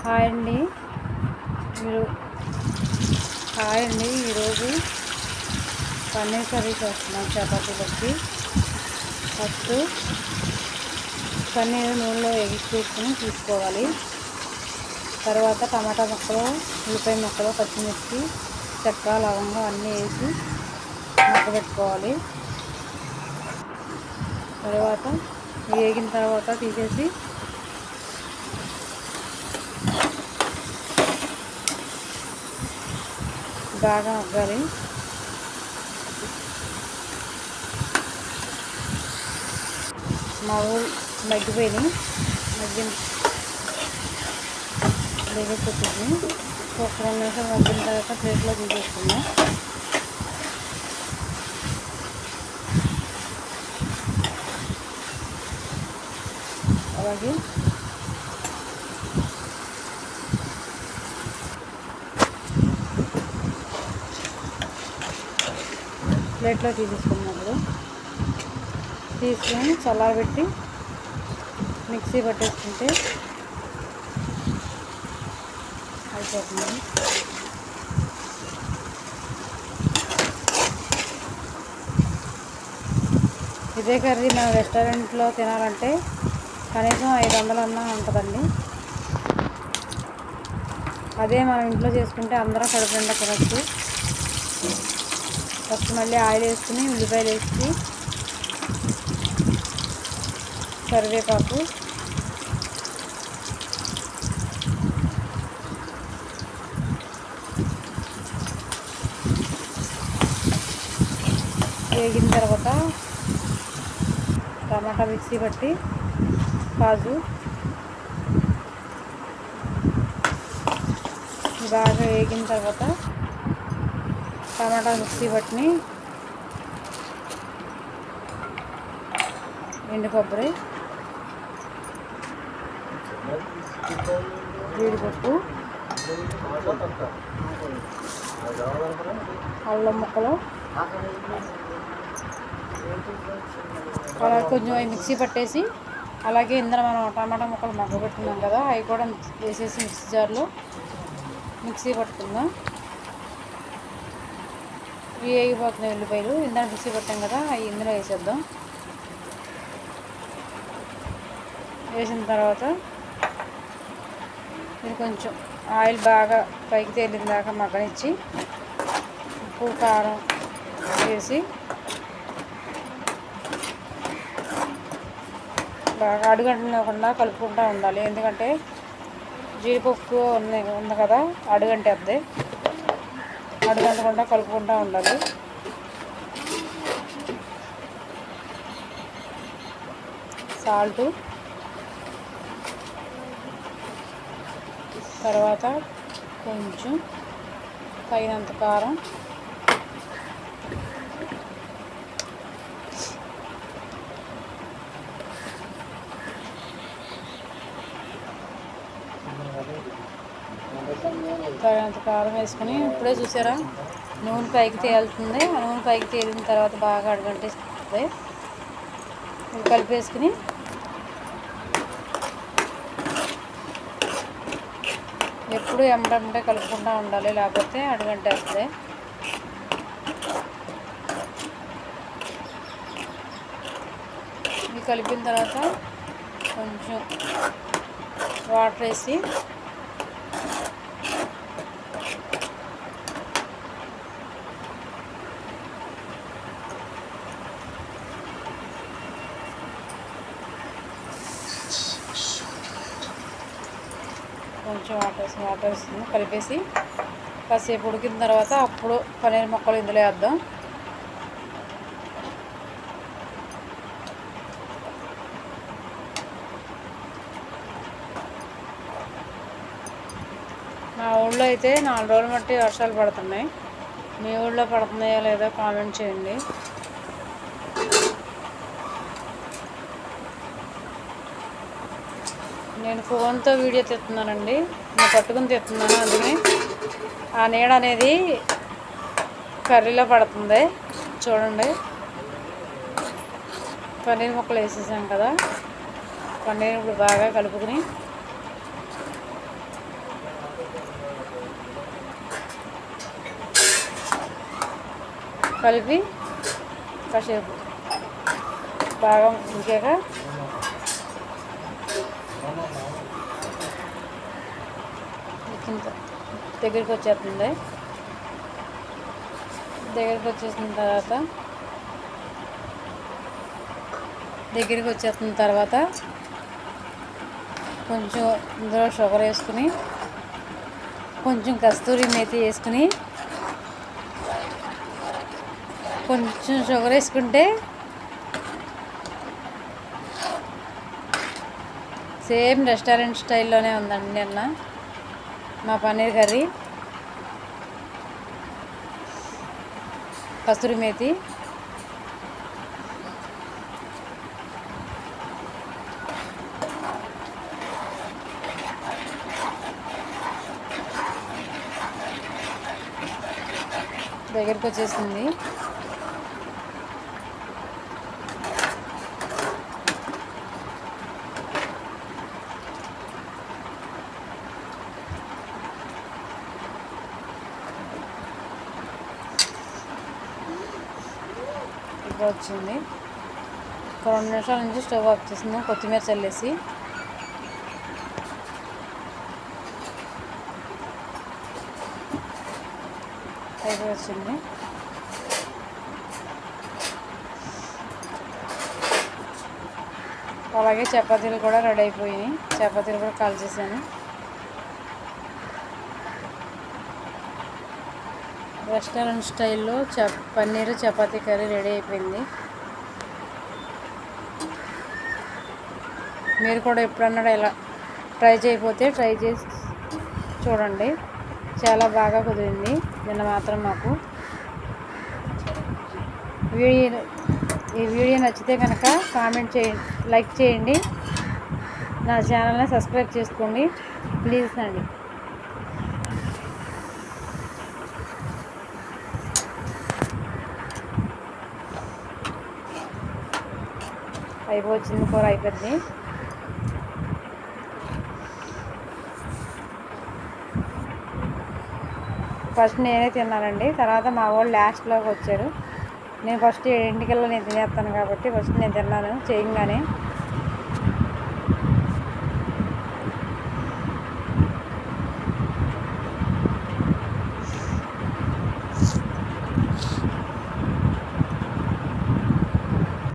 Hi అండి. మీరు hi అండి. ఈరోజు పన్నీర్ కర్రీ చేస్తున్నాం చపాతీలకి. ఫస్ట్ పన్నీర్ నూనెలో వేసుకుని తీసుకోవాలి. తర్వాత టమాటా ముక్కలు, ఉల్లిపాయ ముక్కలు, పచ్చిమిర్చి, చెక్క, లవంగం అన్నీ వేసి మగ్గబెట్టుకోవాలి. తర్వాత వేగిన తర్వాత తీసేసి బాగా మగ్గాలి. మగ్గిపోయినాయి. వేగెక్కుతుంది. ఒక 2 నిమిషాలు మగ్గిన తర్వాత ప్లేట్లో తీసేసుకుందాం. అలాగే ప్లేట్లో తీసేసుకున్నప్పుడు తీసుకొని చల్లారబెట్టి మిక్సీ పట్టేసుకుంటే అయిపోతుంది. ఇదే కర్రీ మనం రెస్టారెంట్లో తినాలంటే కనీసం 500 అన్నా ఉంటుందండి. అదే మనం ఇంట్లో చేసుకుంటే అందరం కడుపు నిండా తినచ్చు. ఫస్ట్ మళ్ళీ ఆయిల్ వేసుకుని ఉల్లిపాయలు వేసి కరివేపాకు, వేగిన తర్వాత టమాటా మిక్సీ పట్టి, కాజు బాగా వేగిన తర్వాత టమాటా మిక్సీ పట్టిని ఎండు కొబ్బరి, జీడిపప్పు, అల్లం ముక్కలు అలా కొంచెం మిక్సీ పట్టేసి, అలాగే ఇందులో మనం టమాటా ముక్కలు మగ్గబెట్టుకున్నాం కదా, అవి కూడా వేసేసి మిక్సీ జార్లో మిక్సీ పట్టుకుందాం. ఇవి వేగిపోతున్నాయి ఉల్లిపాయలు. ఇందులో మిక్సీ పట్టాం కదా, అవి ఇందులో వేసేద్దాం. వేసిన తర్వాత ఇది కొంచెం ఆయిల్ బాగా పైకి తేలిన దాకా మగ్గనిచ్చి ఉప్పు, కారం వేసి బాగా అడుగంటకుండా కలుపుకుంటూ ఉండాలి. ఎందుకంటే జీడిపప్పు ఉంది కదా, అడుగంటేద్ది. అడుగంటకుండా కలుపుకుంటూ ఉండాలి. సాల్టు, తర్వాత కొంచెం తగినంత కారం, తగినంత కారం వేసుకుని ఇప్పుడే చూసారా నూనె పైకి తేలుతుంది. ఆ నూనె పైకి తేలిన తర్వాత బాగా అడుగంటేస్తుంది. ఇది కలిపేసుకుని ఎప్పుడు ఎమ్మటంటే కలుపుకుంటూ ఉండాలి, లేకపోతే అడుగంటేస్తుంది. ఇది కలిపిన తర్వాత కొంచెం వాటర్ వేసి కొంచెం వాటర్ వేస్తుంది కలిపేసి కాసేపు ఉడికిన తర్వాత అప్పుడు పన్నీర్ ముక్కలు ఇందులో వేద్దాం. మా ఊళ్ళో అయితే 4 రోజులు బట్టి వర్షాలు పడుతున్నాయి. మీ ఊళ్ళో పడుతున్నాయో లేదో కామెంట్ చేయండి. నేను ఫోన్తో వీడియో తీస్తున్నానండి, నేను పట్టుకుని తీస్తున్నాను. అందుకని ఆ నీడ అనేది కర్రీలో పడుతుంది. చూడండి, పన్నీర్ ముక్కలు వేసేసాం కదా, పన్నీర్ ఇప్పుడు బాగా కలుపుకుని కలిపి కాసేపు బాగా ఉడికాక దగ్గరికి వచ్చేస్తుంది. దగ్గరికి వచ్చేసిన తర్వాత కొంచెం ఇందులో షుగర్ వేసుకుని కొంచెం కస్తూరి మేతి వేసుకుని కొంచెం షుగర్ వేసుకుంటే సేమ్ రెస్టారెంట్ స్టైల్లోనే ఉందండి నిన్న మా పన్నీర్ కర్రీ. కస్తూరి మేతి దగ్గరికి వచ్చేసింది. ఇప్పుడు వచ్చింది. ఒక 2 నిమిషాల నుంచి స్టవ్ ఆఫ్ చేస్తున్నాం. కొత్తిమీర చల్లేసి అయిపోయి వచ్చింది. అలాగే చపాతీలు కూడా రెడీ అయిపోయినాయి. చపాతీలు కూడా కాల్చేసాను. రెస్టారెంట్ స్టైల్లో పన్నీరు చపాతీ కర్రీ రెడీ అయిపోయింది. మీరు కూడా ఎప్పుడన్నా ఇలా ట్రై చేసి చూడండి. చాలా బాగా కుదిరింది నిన్న మాత్రం మాకు. ఈ వీడియో నచ్చితే కనుక కామెంట్ చేయండి, లైక్ చేయండి, నా ఛానల్ని సబ్స్క్రైబ్ చేసుకోండి ప్లీజ్ అండి. అయిపోయింది, కూర అయిపోయింది. ఫస్ట్ నేనే తిన్నానండి. తర్వాత మా వాళ్ళు లాస్ట్లోకి వచ్చారు. నేను ఫస్ట్ 7 నేను తినేస్తాను కాబట్టి ఫస్ట్ నేను తిన్నాను చేయంగానే.